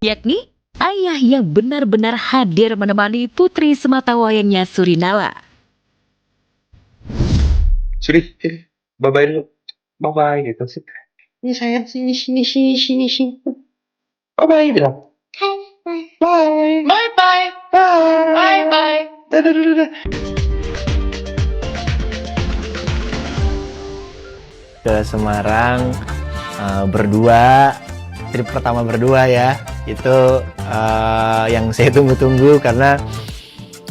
yakni ayah yang benar-benar hadir menemani putri sematawayangnya Surinala. Suri, bye-bye dulu. Bye-bye gitu sih. Ini sayang, sini. Bye-bye bilang. Bye. Bye-bye. Bye. Bye-bye. Dadah. Ke Semarang berdua, trip pertama berdua ya, itu yang saya tunggu-tunggu karena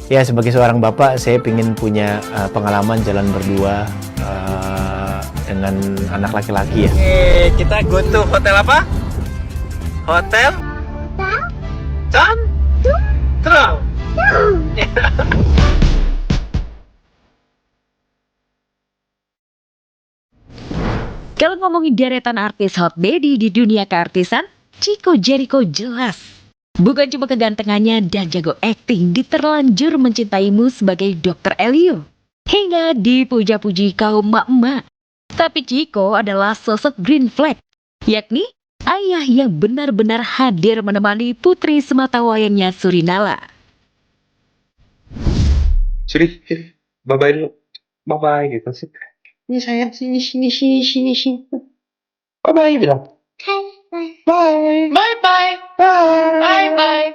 ya sebagai seorang bapak saya ingin punya pengalaman jalan berdua dengan anak laki-laki ya. Oke, kita go to hotel apa? Hotel? Central. Kalau ngomongin deretan artis hot daddy di dunia keartisan, Chico Jericho jelas. Bukan cuma kegantengannya dan jago akting diterlanjur mencintaimu sebagai Dr. Elio. Hingga dipuja-puji kaum mak-mak. Tapi Chico adalah sosok green flag, yakni ayah yang benar-benar hadir menemani putri sematawayangnya Surinala. Suri, bye-bye dulu. Bye-bye gitu sih. Ini sayang, sini. Bye-bye bilang. Bye. Bye-bye. Bye. Bye-bye.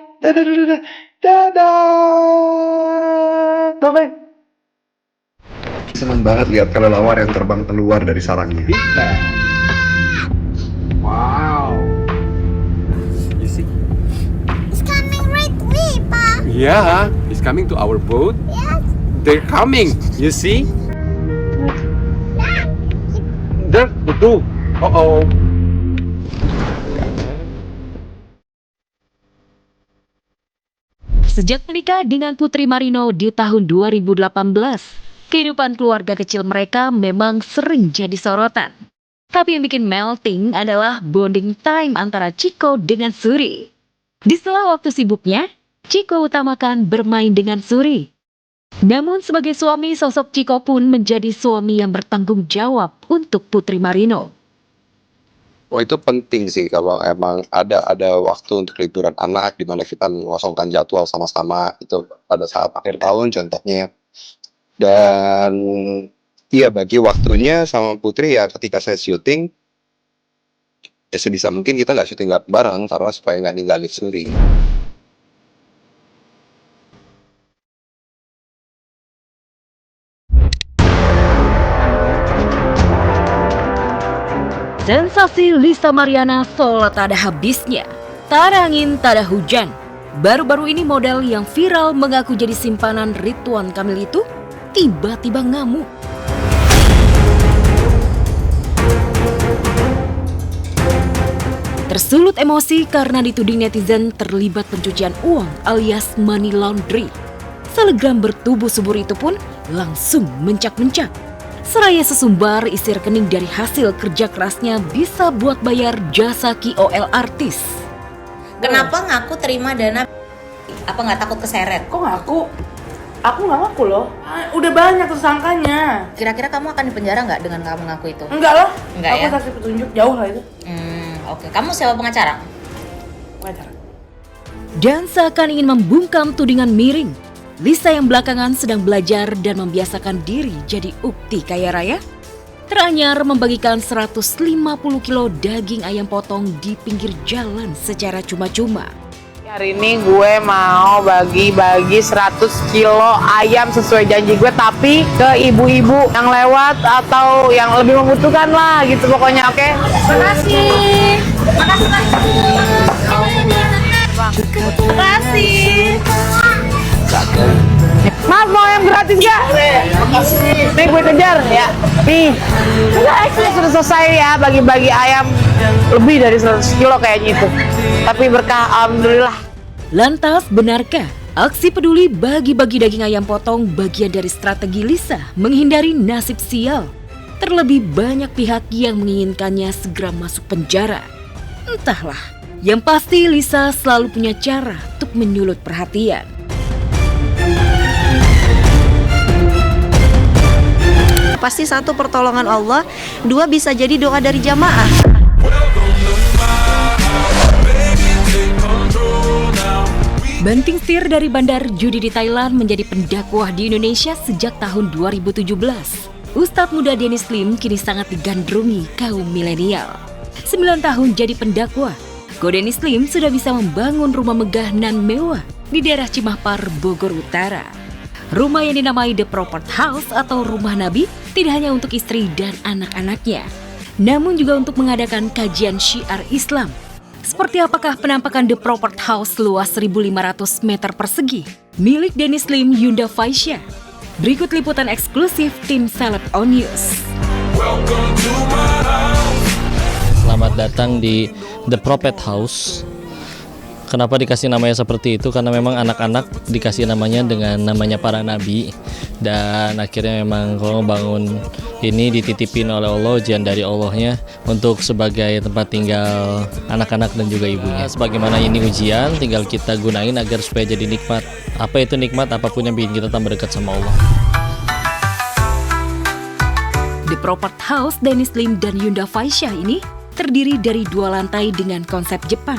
Dadah. Bye-bye. Senang banget lihat kelelawar yang terbang keluar dari sarangnya. Wow. You see? It's coming right to me, Pa. Yeah, it's coming to our boat. Yes. They're coming. You see? There, the two. Uh-oh. Sejak menikah dengan Putri Marino di tahun 2018, kehidupan keluarga kecil mereka memang sering jadi sorotan. Tapi yang bikin melting adalah bonding time antara Chico dengan Suri. Di sela waktu sibuknya, Chico utamakan bermain dengan Suri. Namun sebagai suami, sosok Chico pun menjadi suami yang bertanggung jawab untuk Putri Marino. Oh, itu penting sih kalau emang ada waktu untuk liburan anak di mana kita mengosongkan jadwal sama-sama itu pada saat akhir tahun contohnya. Dan iya bagi waktunya sama Putri ya ketika saya syuting ya sebisa mungkin kita nggak syuting bareng karena supaya nggak ninggalin Suri. Sensasi Lisa Mariana solo tak ada habisnya. Tak ada angin, tak ada hujan. Baru-baru ini model yang viral mengaku jadi simpanan Ridwan Kamil itu tiba-tiba ngamuk. Tersulut emosi karena dituding netizen terlibat pencucian uang alias money laundry. Selegram bertubuh subur itu pun langsung mencak-mencak. Seraya sesumbar isi rekening dari hasil kerja kerasnya bisa buat bayar jasa KOL artis. Kenapa ngaku terima dana? Apa nggak takut keseret? Kok ngaku? Aku nggak ngaku loh. Udah banyak tersangkanya. Kira-kira kamu akan dipenjara nggak dengan kamu ngaku itu? Enggak loh. Enggak aku ya? saksi petunjuk jauh lah itu. Oke. Kamu sewa pengacara? Pengacara. Dan seakan ingin membungkam tudingan miring, Lisa yang belakangan sedang belajar dan membiasakan diri jadi ukti kaya raya, teranyar membagikan 150 kilo daging ayam potong di pinggir jalan secara cuma-cuma. Hari ini gue mau bagi-bagi 100 kilo ayam sesuai janji gue, tapi ke ibu-ibu yang lewat atau yang lebih membutuhkan lah gitu pokoknya, oke? Makasih. Mas mau ayam gratis gak? Nih gue kejar ya. Nih, sudah selesai ya bagi-bagi ayam lebih dari 100 kilo kayaknya itu. Tapi berkah, alhamdulillah. Lantas benarkah aksi peduli bagi-bagi daging ayam potong bagian dari strategi Lisa menghindari nasib sial? Terlebih banyak pihak yang menginginkannya segera masuk penjara. Entahlah, yang pasti Lisa selalu punya cara untuk menyulut perhatian. Pasti satu pertolongan Allah, dua bisa jadi doa dari jamaah. Banting setir dari bandar judi di Thailand menjadi pendakwah di Indonesia sejak tahun 2017. Ustadz muda Dennis Lim kini sangat digandrungi kaum milenial. 9 tahun jadi pendakwah, Dennis Lim sudah bisa membangun rumah megah nan mewah di daerah Cimahpar, Bogor Utara. Rumah yang dinamai The Prophet House atau Rumah Nabi tidak hanya untuk istri dan anak-anaknya, namun juga untuk mengadakan kajian syiar Islam. Seperti apakah penampakan The Prophet House luas 1.500 meter persegi milik Dennis Lim Yunda Faisya? Berikut liputan eksklusif tim Celeb On News. Selamat datang di The Prophet House. Kenapa dikasih namanya seperti itu? Karena memang anak-anak dikasih namanya dengan namanya para nabi. Dan akhirnya memang kalau bangun ini dititipin oleh Allah, ujian dari Allahnya untuk sebagai tempat tinggal anak-anak dan juga ibunya. Sebagaimana ini ujian, tinggal kita gunain agar supaya jadi nikmat. Apa itu nikmat? Apapun yang bikin kita tambah dekat sama Allah. The Prophet House Dennis Lim dan Yunda Faisya ini terdiri dari 2 lantai dengan konsep Jepang.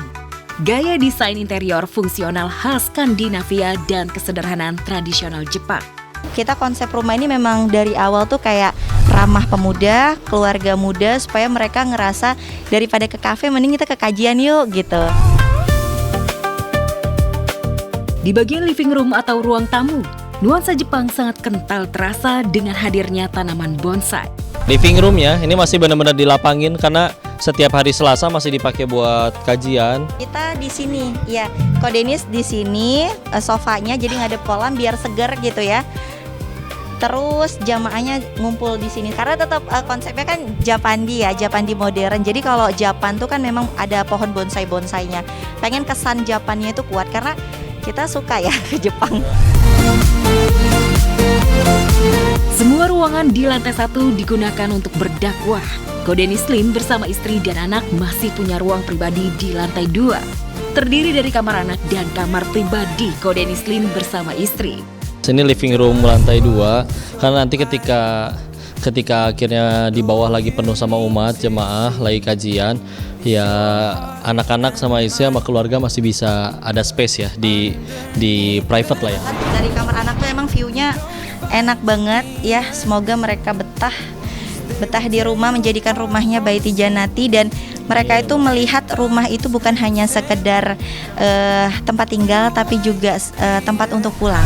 Gaya desain interior fungsional khas Skandinavia dan kesederhanaan tradisional Jepang. Kita konsep rumah ini memang dari awal tuh kayak ramah pemuda, keluarga muda, supaya mereka ngerasa daripada ke kafe mending kita ke kajian yuk gitu. Di bagian living room atau ruang tamu, nuansa Jepang sangat kental terasa dengan hadirnya tanaman bonsai. Living roomnya ini masih benar-benar dilapangin karena setiap hari Selasa masih dipakai buat kajian. Kita di sini, ya, Dennis di sini, sofanya jadi ngadep kolam biar seger gitu ya. Terus jamaahnya ngumpul di sini karena tetap konsepnya kan Japandi ya, Japandi modern. Jadi kalau Japan tuh kan memang ada pohon bonsai-bonsainya. Pengen kesan Japannya itu kuat karena kita suka ya ke Jepang. Semua ruangan di lantai 1 digunakan untuk berdakwah. Dennis Lim bersama istri dan anak masih punya ruang pribadi di lantai 2. Terdiri dari kamar anak dan kamar pribadi Dennis Lim bersama istri. Sini living room lantai 2 karena nanti ketika akhirnya di bawah lagi penuh sama umat jemaah lagi kajian, ya anak-anak sama istri sama keluarga masih bisa ada space ya di private lah ya. Dari kamar anak tuh emang view-nya enak banget ya. Semoga mereka betah di rumah, menjadikan rumahnya Baiti Janati, dan mereka itu melihat rumah itu bukan hanya sekedar tempat tinggal tapi juga tempat untuk pulang.